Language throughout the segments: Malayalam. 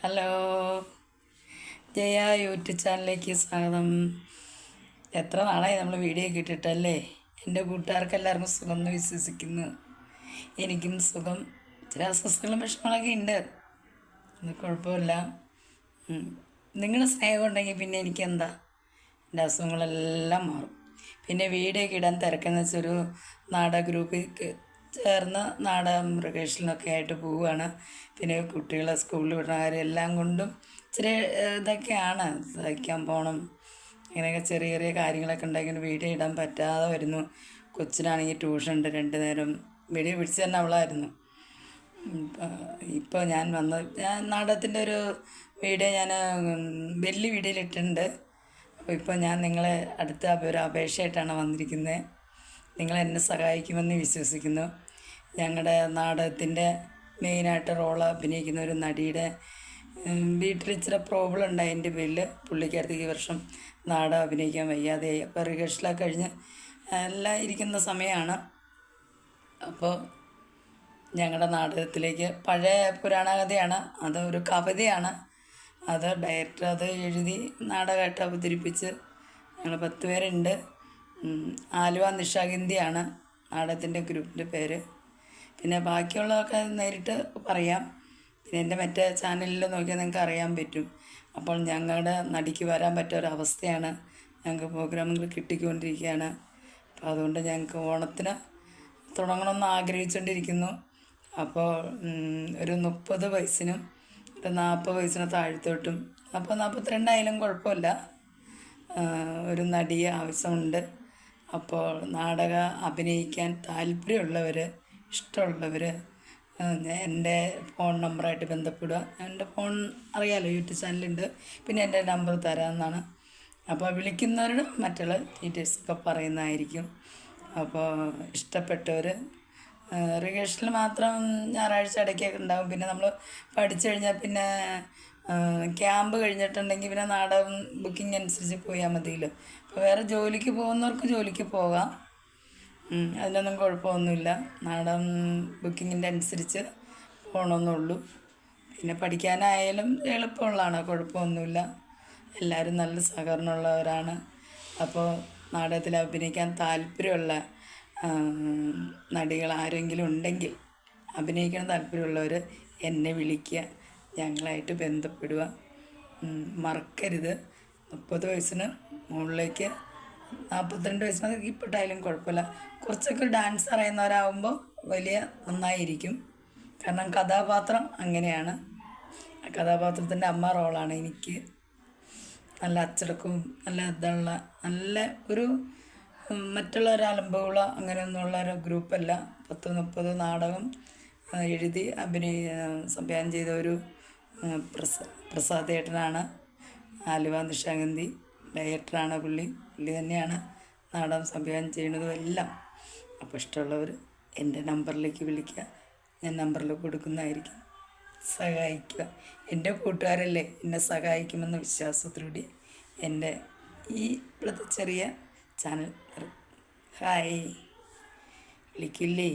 ഹലോ, ജയ യൂട്യൂബ് ചാനലിലേക്ക് സ്വാഗതം. എത്ര നാളായി നമ്മൾ വീഡിയോ കിട്ടിയിട്ടല്ലേ? എൻ്റെ കൂട്ടുകാർക്ക് എല്ലാവർക്കും സുഖം എന്ന് വിശ്വസിക്കുന്നു. എനിക്കും സുഖം. ചില അസ്വസ്ഥകളും വിഷമങ്ങളൊക്കെ ഉണ്ട്, അത് കുഴപ്പമില്ല. നിങ്ങളുടെ സ്നേഹം ഉണ്ടെങ്കിൽ പിന്നെ എനിക്കെന്താ, എൻ്റെ അസുഖങ്ങളെല്ലാം മാറും. പിന്നെ വീഡിയോ ഒക്കെ ഇടാൻ തിരക്കെന്ന് വെച്ചൊരു നാടക ഗ്രൂപ്പിൽ ചേർന്ന് നാടകം റിഹേഴ്സലിനൊക്കെ ആയിട്ട് പോവുകയാണ്. പിന്നെ കുട്ടികളെ സ്കൂളിൽ വിടുന്ന കാര്യം എല്ലാം കൊണ്ടും ഇച്ചിരി ഇതൊക്കെയാണ്. തയ്ക്കാൻ പോകണം, ഇങ്ങനെയൊക്കെ ചെറിയ ചെറിയ കാര്യങ്ങളൊക്കെ ഉണ്ടെങ്കിൽ വീഡിയോ ഇടാൻ പറ്റാതെ വരുന്നു. കൊച്ചിനാണെങ്കിൽ ട്യൂഷൻ ഉണ്ട്, 2 നേരം വീഡിയോ പിടിച്ച് തന്നെ അവളായിരുന്നു. ഇപ്പോൾ ഞാൻ നാടകത്തിൻ്റെ ഒരു വീഡിയോ ഞാൻ വലിയ വീഡിയോയിലിട്ടിട്ടുണ്ട്. അപ്പോൾ ഇപ്പോൾ ഞാൻ നിങ്ങളെ അടുത്ത ഒരു അപേക്ഷയായിട്ടാണ് വന്നിരിക്കുന്നത്. നിങ്ങൾ എന്നെ സഹായിക്കുമെന്ന് വിശ്വസിക്കുന്നു. ഞങ്ങളുടെ നാടകത്തിൻ്റെ മെയിനായിട്ട് റോൾ അഭിനയിക്കുന്ന ഒരു നടിയുടെ വീട്ടിൽ ഇച്ചിരി പ്രോബ്ലം ഉണ്ടായി. എൻ്റെ പേരിൽ പുള്ളിക്കടുത്ത് ഈ വർഷം നാടകം അഭിനയിക്കാൻ വയ്യാതെയായി. അപ്പോൾ റിഹേഴ്സലൊക്കെ കഴിഞ്ഞ് എല്ലാം ഇരിക്കുന്ന സമയമാണ്. അപ്പോൾ ഞങ്ങളുടെ നാടകത്തിലേക്ക് പഴയ പുരാണ കഥയാണ്, അത് ഒരു കവിതയാണ്. അത് ഡയറക്ടർ അത് എഴുതി നാടകമായിട്ട് അവതരിപ്പിച്ച് ഞങ്ങൾ 10 പേരുണ്ട്. ആലുവ നിശാഗന്ധിയാണ് നാടകത്തിൻ്റെ ഗ്രൂപ്പിൻ്റെ പേര്. പിന്നെ ബാക്കിയുള്ളതൊക്കെ നേരിട്ട് പറയാം. പിന്നെ എൻ്റെ മറ്റേ ചാനലിൽ നോക്കിയാൽ നിങ്ങൾക്ക് അറിയാൻ പറ്റും. അപ്പോൾ ഞങ്ങളുടെ നടിക്ക് വരാൻ പറ്റിയൊരവസ്ഥയാണ്. ഞങ്ങൾക്ക് പ്രോഗ്രാമുകൾ കിട്ടിക്കൊണ്ടിരിക്കുകയാണ്. അപ്പോൾ അതുകൊണ്ട് ഞങ്ങൾക്ക് ഓണത്തിന് തുടങ്ങണമെന്ന് ആഗ്രഹിച്ചുകൊണ്ടിരിക്കുന്നു. അപ്പോൾ ഒരു 30 വയസ്സിനും ഒരു 40 വയസ്സിന് താഴത്തോട്ടും, അപ്പോൾ 42 ആയാലും കുഴപ്പമില്ല, ഒരു നടിയെ ആവശ്യമുണ്ട്. അപ്പോൾ നാടകം അഭിനയിക്കാൻ താല്പര്യമുള്ളവർ, ഇഷ്ടമുള്ളവർ എൻ്റെ ഫോൺ നമ്പറായിട്ട് ബന്ധപ്പെടുക. എൻ്റെ ഫോൺ അറിയാമല്ലോ, യൂട്യൂബ് ചാനലുണ്ട്. പിന്നെ എൻ്റെ നമ്പർ തരാമെന്നാണ്. അപ്പോൾ വിളിക്കുന്നവരുടെ മറ്റുള്ള ഡീറ്റെയിൽസൊക്കെ പറയുന്നതായിരിക്കും. അപ്പോൾ ഇഷ്ടപ്പെട്ടവർ റിഹേഴ്സൽ മാത്രം ഞായറാഴ്ച ഇടയ്ക്കൊക്കെ ഉണ്ടാകും. പിന്നെ നമ്മൾ പഠിച്ചു കഴിഞ്ഞാൽ പിന്നെ ക്യാമ്പ് കഴിഞ്ഞിട്ടുണ്ടെങ്കിൽ പിന്നെ നാടകം ബുക്കിംഗ് അനുസരിച്ച് പോയാൽ മതിയല്ലോ. അപ്പോൾ വേറെ ജോലിക്ക് പോകുന്നവർക്ക് ജോലിക്ക് പോകാം, അതിനൊന്നും കുഴപ്പമൊന്നുമില്ല. നാടകം ബുക്കിങ്ങിൻ്റെ അനുസരിച്ച് പോകണമെന്നുള്ളൂ. പിന്നെ പഠിക്കാനായാലും എളുപ്പമുള്ളതാണ്, കുഴപ്പമൊന്നുമില്ല. എല്ലാവരും നല്ല സഹകരണമുള്ളവരാണ്. അപ്പോൾ നാടകത്തിൽ അഭിനയിക്കാൻ താല്പര്യമുള്ള നടികൾ ആരെങ്കിലും ഉണ്ടെങ്കിൽ, അഭിനയിക്കാൻ താല്പര്യമുള്ളവർ എന്നെ വിളിക്കുക, ഞങ്ങളായിട്ട് ബന്ധപ്പെടുക. മറക്കരുത്. 30 വയസ്സിന് മുകളിലേക്ക്, 42 വയസ്സിനൊക്കെ ഇപ്പോഴായാലും കുഴപ്പമില്ല. കുറച്ചൊക്കെ ഡാൻസ് അറിയുന്നവരാകുമ്പോൾ വലിയ നന്നായിരിക്കും. കാരണം കഥാപാത്രം അങ്ങനെയാണ്. ആ കഥാപാത്രത്തിൻ്റെ അമ്മ റോളാണ് എനിക്ക്. നല്ല അച്ചടക്കവും നല്ല ഇതുള്ള, നല്ല ഒരു മറ്റുള്ള ഒരു അലമ്പുകളോ അങ്ങനെയൊന്നുള്ള ഒരു ഗ്രൂപ്പല്ല. 10-30 നാടകം എഴുതി സംവിധാനം ചെയ്ത ഒരു പ്രസാദേട്ടനാണ്. ആലുവ നിശാഗന്ധി ഡയറക്ടറാണ് പുള്ളി തന്നെയാണ് നാടകം സംവിധാനം ചെയ്യുന്നതും എല്ലാം. അപ്പോൾ ഇഷ്ടമുള്ളവർ എൻ്റെ നമ്പറിലേക്ക് വിളിക്കുക, ഞാൻ നമ്പറിൽ കൊടുക്കുന്നതായിരിക്കും. സഹായിക്കുക. എൻ്റെ കൂട്ടുകാരല്ലേ, എന്നെ സഹായിക്കുമെന്ന വിശ്വാസത്തോടെ എൻ്റെ ഈ ഇപ്പോഴത്തെ ചെറിയ ചാനൽ ഹായ്. വിളിക്കില്ലേ?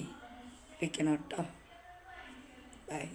വിളിക്കണം കേട്ടോ. ബൈ.